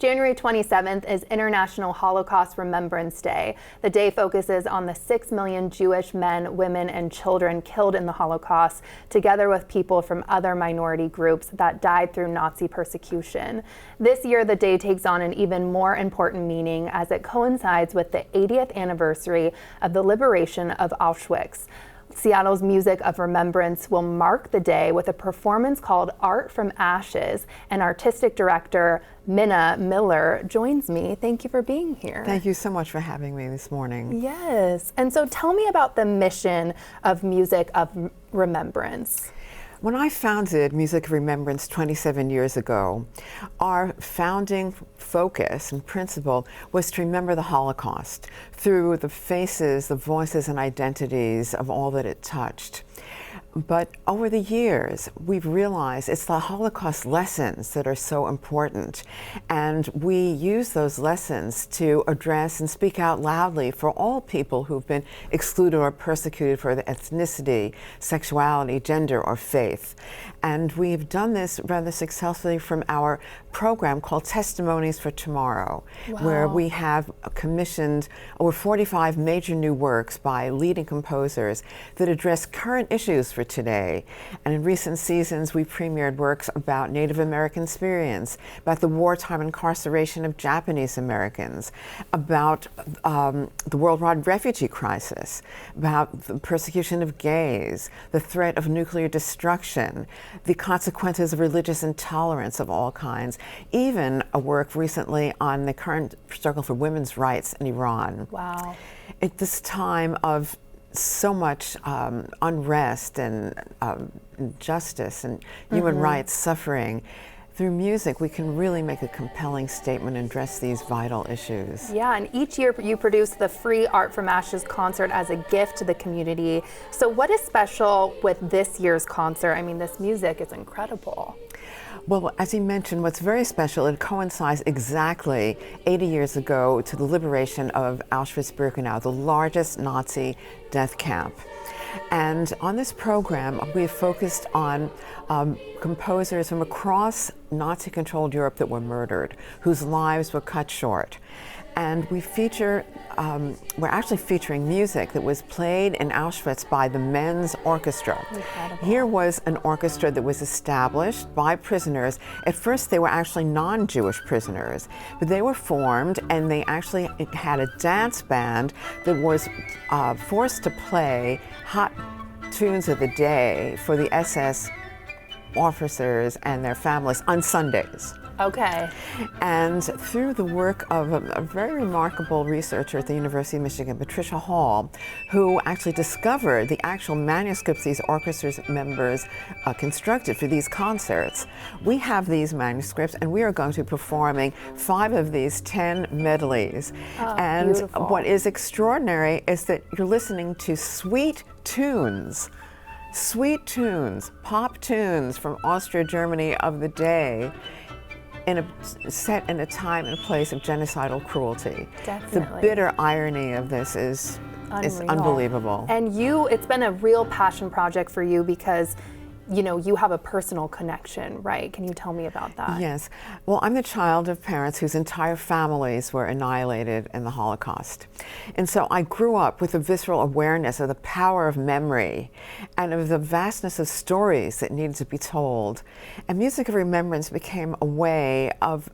January 27th is International Holocaust Remembrance Day. The day focuses on the 6 million Jewish men, women, and children killed in the Holocaust, together with people from other minority groups that died through Nazi persecution. This year, the day takes on an even more important meaning as it coincides with the 80th anniversary of the liberation of Auschwitz. Seattle's Music of Remembrance will mark the day with a performance called Art from Ashes, and artistic director Minna Miller joins me. Thank you for being here. Thank you so much for having me this morning. Yes, and so tell me about the mission of Music of Remembrance. When I founded Music of Remembrance 27 years ago, our founding focus and principle was to remember the Holocaust through the faces, the voices, and identities of all that it touched. But over the years, we've realized it's the Holocaust lessons that are so important. And we use those lessons to address and speak out loudly for all people who've been excluded or persecuted for their ethnicity, sexuality, gender, or faith. And we've done this rather successfully from our program called Testimonies for Tomorrow, where we have commissioned over 45 major new works by leading composers that address current issues for today. And in recent seasons, we premiered works about Native American experience, about the wartime incarceration of Japanese Americans, about the worldwide refugee crisis, about the persecution of gays, the threat of nuclear destruction, the consequences of religious intolerance of all kinds, even a work recently on the current struggle for women's rights in Iran. Wow. At this time of so much unrest and injustice and human rights suffering, through music we can really make a compelling statement and address these vital issues. Yeah, and each year you produce the free Art from Ashes concert as a gift to the community. So what is special with this year's concert? I mean, this music is incredible. Well, as you mentioned, what's very special, it coincides exactly 80 years ago to the liberation of Auschwitz-Birkenau, the largest Nazi death camp. And on this program, we've focused on composers from across Nazi-controlled Europe that were murdered, whose lives were cut short. And we feature, we're actually featuring music that was played in Auschwitz by the men's orchestra. Incredible. Here was an orchestra that was established by prisoners. At first they were actually non-Jewish prisoners, but they were formed and they actually had a dance band that was forced to play hot tunes of the day for the SS officers and their families on Sundays. Okay. And through the work of a very remarkable researcher at the University of Michigan, Benaroya Hall, who actually discovered the actual manuscripts these orchestra members constructed for these concerts, we have these manuscripts and we are going to be performing 5 of these 10 medleys. And beautiful. What is extraordinary is that you're listening to sweet tunes, pop tunes from Austria, Germany of the day, set in a time and place of genocidal cruelty. Definitely. The bitter irony of this is unbelievable. And it's been a real passion project for you because you have a personal connection, right? Can you tell me about that? Yes. Well, I'm the child of parents whose entire families were annihilated in the Holocaust. And so I grew up with a visceral awareness of the power of memory and of the vastness of stories that needed to be told. And Music of Remembrance became a way of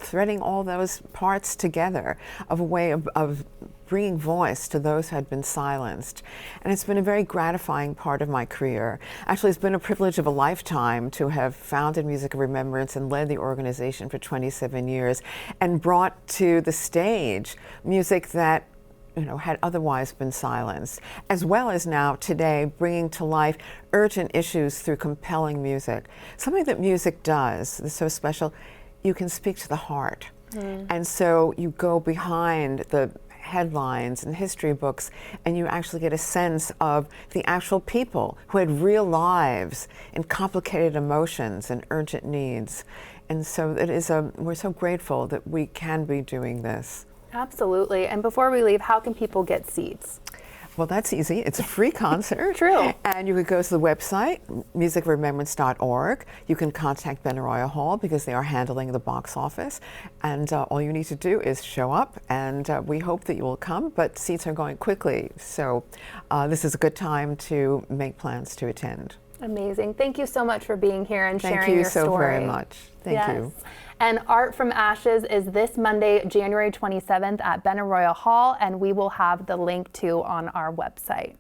threading all those parts together, of a way of bringing voice to those who had been silenced. And it's been a very gratifying part of my career. Actually, it's been a privilege of a lifetime to have founded Music of Remembrance and led the organization for 27 years and brought to the stage music that had otherwise been silenced, as well as now today bringing to life urgent issues through compelling music. Something that music does that's so special, you can speak to the heart. And so you go behind the headlines and history books and you actually get a sense of the actual people who had real lives and complicated emotions and urgent needs. And so we're so grateful that we can be doing this. Absolutely. And before we leave, how can people get seats? Well, that's easy. It's a free concert. True. And you could go to the website, musicofremembrance.org. You can contact Benaroya Hall because they are handling the box office. And all you need to do is show up, and we hope that you will come, but seats are going quickly. So this is a good time to make plans to attend. Amazing. Thank you so much for being here and sharing your story. Thank you so very much. Thank you. And Art from Ashes is this Monday, January 27th at Benaroya Hall, and we will have the link too on our website.